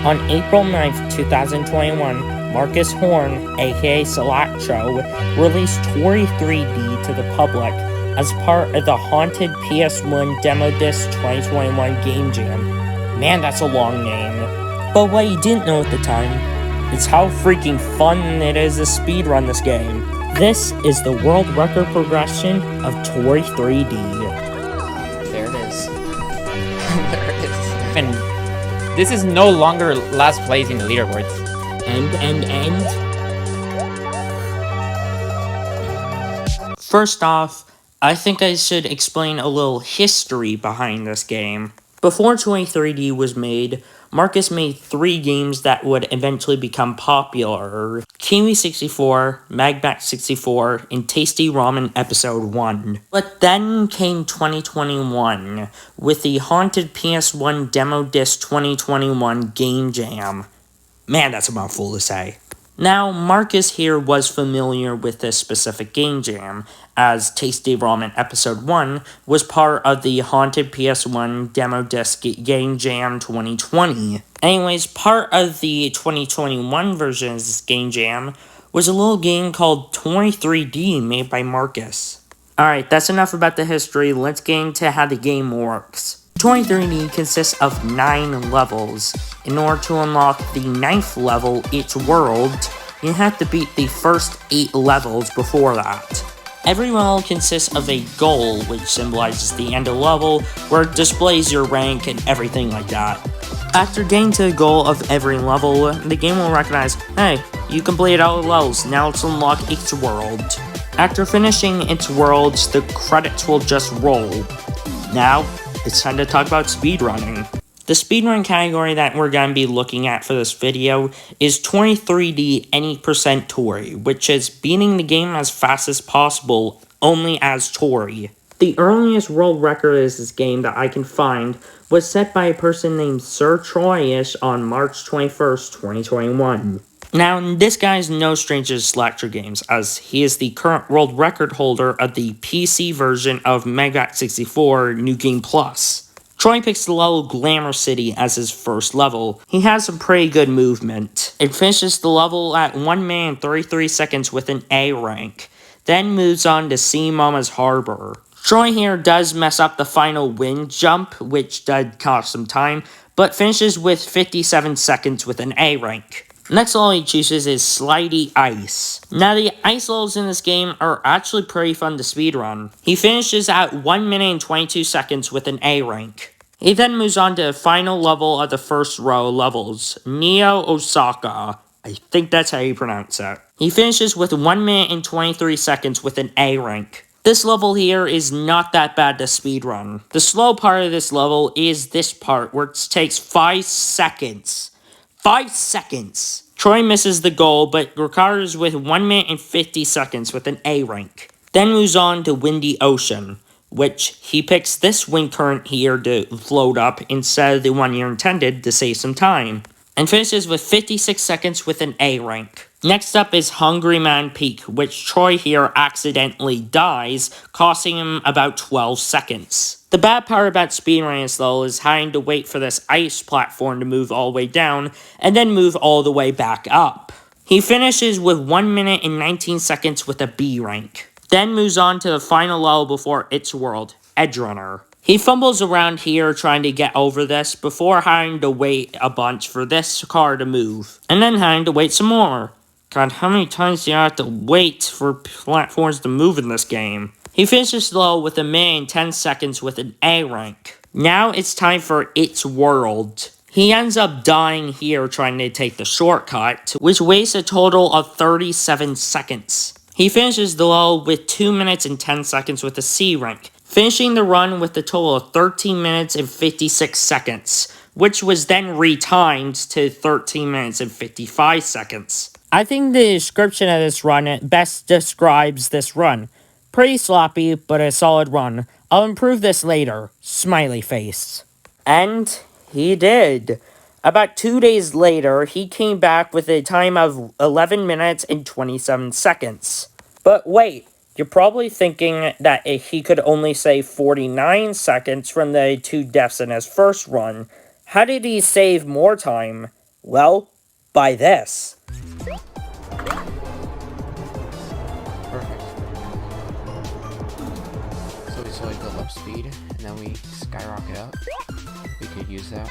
On April 9th, 2021, Marcus Horn, aka Silatcho, released Toree 3D to the public as part of the Haunted PS1 Demo Disc 2021 Game Jam. Man, that's a long name. But what you didn't know at the time is how freaking fun it is to speedrun this game. This is the world record progression of Toree 3D. There it is. There it is. And this is no longer last place in the leaderboards. First off, I think I should explain a little history behind this game. Before Toree 3D was made, Marcus made 3 games that would eventually become popular: Kiwi 64, Magback 64, and Tasty Ramen Episode 1. But then came 2021, with the Haunted PS1 Demo Disc 2021 Game Jam. Man, that's a mouthful to say. Now, Marcus here was familiar with this specific game jam, as Tasty Ramen Episode 1 was part of the Haunted PS1 Demo Disc Game Jam 2020. Anyways, part of the 2021 version of this game jam was a little game called Toree 3D made by Marcus. Alright, that's enough about the history, let's get into how the game works. Toree 3D consists of 9 levels. In order to unlock the 9th level, Its World, you have to beat the first 8 levels before that. Every level consists of a goal, which symbolizes the end of the level, where it displays your rank and everything like that. After getting to the goal of every level, the game will recognize, hey, you completed all the levels, now let's unlock Its World. After finishing Its Worlds, the credits will just roll. Now, it's time to talk about speedrunning. The speedrun category that we're going to be looking at for this video is Toree 3D Any % Toree, which is beating the game as fast as possible, only as Toree. The earliest world record of this game that I can find was set by a person named Sir Troyish on March 21st, 2021. Now, this guy's no stranger to Silatcho games, as he is the current world record holder of the PC version of Magback 64 New Game Plus. Troy picks the level Glamour City as his first level. He has some pretty good movement. It finishes the level at 1 minute and 33 seconds with an A rank, then moves on to Sea Mama's Harbor. Troy here does mess up the final wind jump, which did cost some time, but finishes with 57 seconds with an A rank. Next level he chooses is Slidey Ice. Now the ice levels in this game are actually pretty fun to speedrun. He finishes at 1 minute and 22 seconds with an A rank. He then moves on to the final level of the first row levels, Neo Osaka. I think that's how you pronounce it. He finishes with 1 minute and 23 seconds with an A rank. This level here is not that bad to speedrun. The slow part of this level is this part where it takes 5 seconds. 5 seconds! Troy misses the goal, but recovers with 1 minute and 50 seconds with an A rank. Then moves on to Windy Ocean, which he picks this wind current here to float up instead of the one you're intended to save some time. And finishes with 56 seconds with an A rank. Next up is Hungry Man Peak, which Troy here accidentally dies, costing him about 12 seconds. The bad part about speedrunning this though is having to wait for this ice platform to move all the way down, and then move all the way back up. He finishes with 1 minute and 19 seconds with a B rank. Then moves on to the final level before Its World, Edge Runner. He fumbles around here trying to get over this before having to wait a bunch for this car to move, and then having to wait some more. God, how many times do you have to wait for platforms to move in this game? He finishes low with 1 minute and 10 seconds with an A rank. Now it's time for Its World. He ends up dying here trying to take the shortcut, which wastes a total of 37 seconds. He finishes the level with 2 minutes and 10 seconds with a C rank, finishing the run with a total of 13 minutes and 56 seconds, which was then retimed to 13 minutes and 55 seconds. I think the description of this run best describes this run. Pretty sloppy, but a solid run. I'll improve this later. Smiley face. And he did. About 2 days later, he came back with a time of 11 minutes and 27 seconds. But wait, you're probably thinking that he could only save 49 seconds from the 2 deaths in his first run. How did he save more time? Well, by this. Perfect. So we slowly build up speed, and then we skyrocket up. We could use that.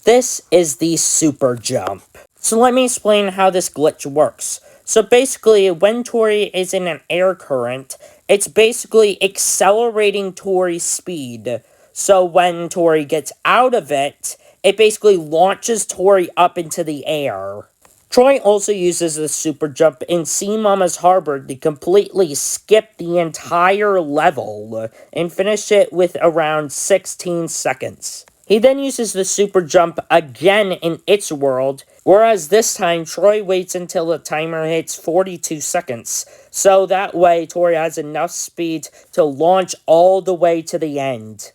This is the super jump. So let me explain how this glitch works. So basically, when Toree is in an air current, it's basically accelerating Toree's speed. So when Toree gets out of it, it basically launches Toree up into the air. Troy also uses the super jump in Sea Mama's Harbor to completely skip the entire level and finish it with around 16 seconds. He then uses the super jump again in its world, whereas this time Troy waits until the timer hits 42 seconds, so that way Troy has enough speed to launch all the way to the end.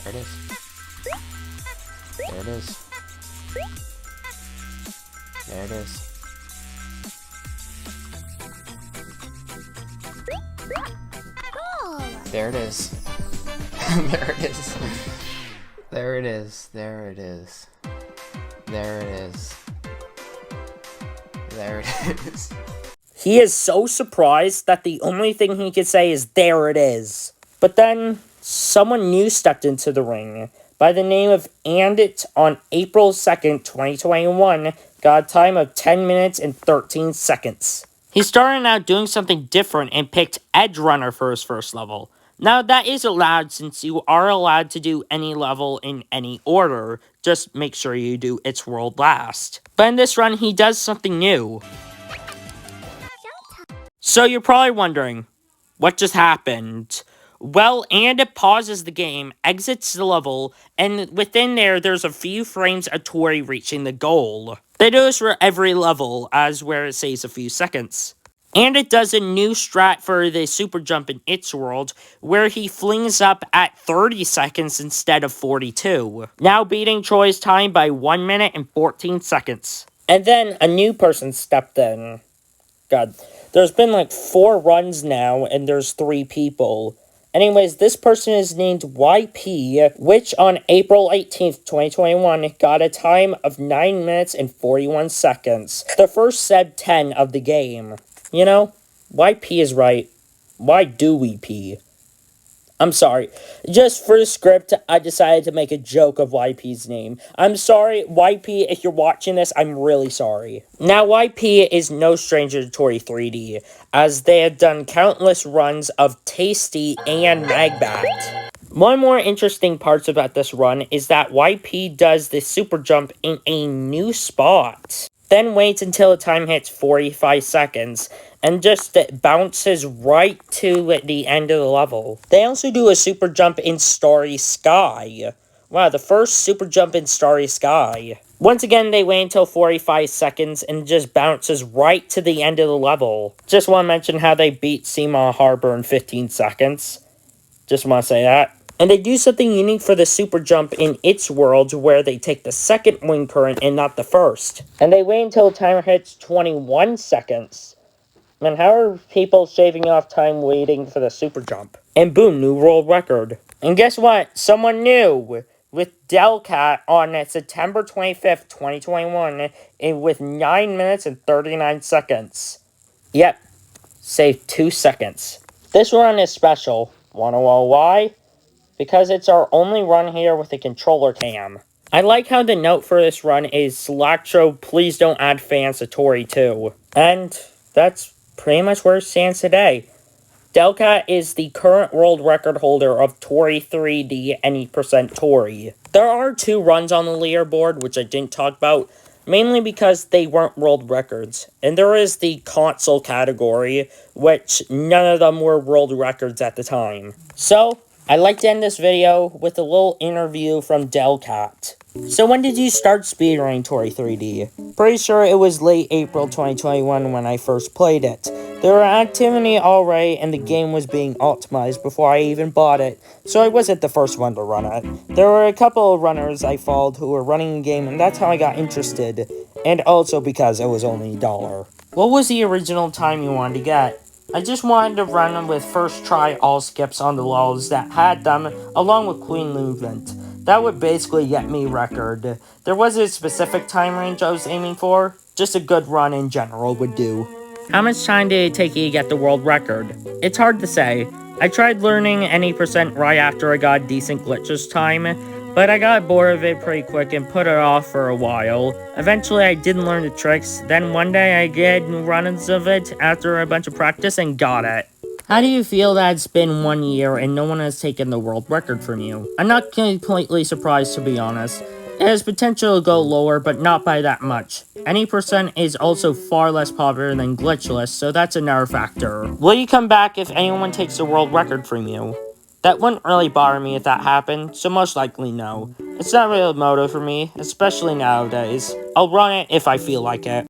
There it is. There it is. There it is. There it is. There it is. There it is. There it is. There it is. There it is. He is so surprised that the only thing he could say is, "There it is." But then, someone new stepped into the ring. By the name of Andit on April 2nd, 2021, got a time of 10 minutes and 13 seconds. He started out doing something different and picked Edge Runner for his first level. Now, that is allowed since you are allowed to do any level in any order. Just make sure you do its world last. But in this run, he does something new. So you're probably wondering, what just happened? Well, and it pauses the game, exits the level, and within there's a few frames of Toree reaching the goal. They do this for every level, as where it saves a few seconds. And it does a new strat for the super jump in its world, where he flings up at 30 seconds instead of 42, now beating Troy's time by 1 minute and 14 seconds. And then a new person stepped in. God, there's been like 4 runs now, and there's 3 people. Anyways, this person is named YP, which on April 18th, 2021, got a time of 9 minutes and 41 seconds. The first Seb 10 of the game. You know, YP is right. Why do we pee? I'm sorry. Just for the script, I decided to make a joke of YP's name. I'm sorry, YP, if you're watching this, I'm really sorry. Now, YP is no stranger to Toree 3D, as they have done countless runs of Tasty and Magbat. One more interesting parts about this run is that YP does the super jump in a new spot. Then waits until the time hits 45 seconds, and just bounces right to the end of the level. They also do a super jump in Starry Sky. Wow, the first super jump in Starry Sky. Once again, they wait until 45 seconds and just bounces right to the end of the level. Just want to mention how they beat Seamall Harbor in 15 seconds. Just want to say that. And they do something unique for the super jump in its world, where they take the second wind current and not the first. And they wait until the timer hits 21 seconds. Man, how are people shaving off time waiting for the super jump? And boom, new world record. And guess what? Someone new! With Delcat on September 25th, 2021, with 9 minutes and 39 seconds. Yep, saved 2 seconds. This run is special. Wanna know why? Because it's our only run here with a controller cam. I like how the note for this run is Slacktro, please don't add fans to Toree 2. And that's pretty much where it stands today. Delcat is the current world record holder of Toree 3D any percent Toree. There are 2 runs on the leaderboard, which I didn't talk about, mainly because they weren't world records. And there is the console category, which none of them were world records at the time. So, I'd like to end this video with a little interview from Delcat. So when did you start speedrunning Toree 3D? Pretty sure it was late April 2021 when I first played it. There were activity already and the game was being optimized before I even bought it, so I wasn't the first one to run it. There were a couple of runners I followed who were running the game, and that's how I got interested, and also because it was only $1. What was the original time you wanted to get? I just wanted to run with first try all skips on the levels that had them, along with clean movement. That would basically get me record. There wasn't a specific time range I was aiming for, just a good run in general would do. How much time did it take you to get the world record? It's hard to say. I tried learning any percent right after I got decent glitches time, but I got bored of it pretty quick and put it off for a while. Eventually I didn't learn the tricks, then one day I did runs of it after a bunch of practice and got it. How do you feel that it's been 1 year and no one has taken the world record from you? I'm not completely surprised, to be honest. It has potential to go lower, but not by that much. Any percent is also far less popular than glitchless, so that's another factor. Will you come back if anyone takes the world record from you? That wouldn't really bother me if that happened, so most likely no. It's not really a motive for me, especially nowadays. I'll run it if I feel like it.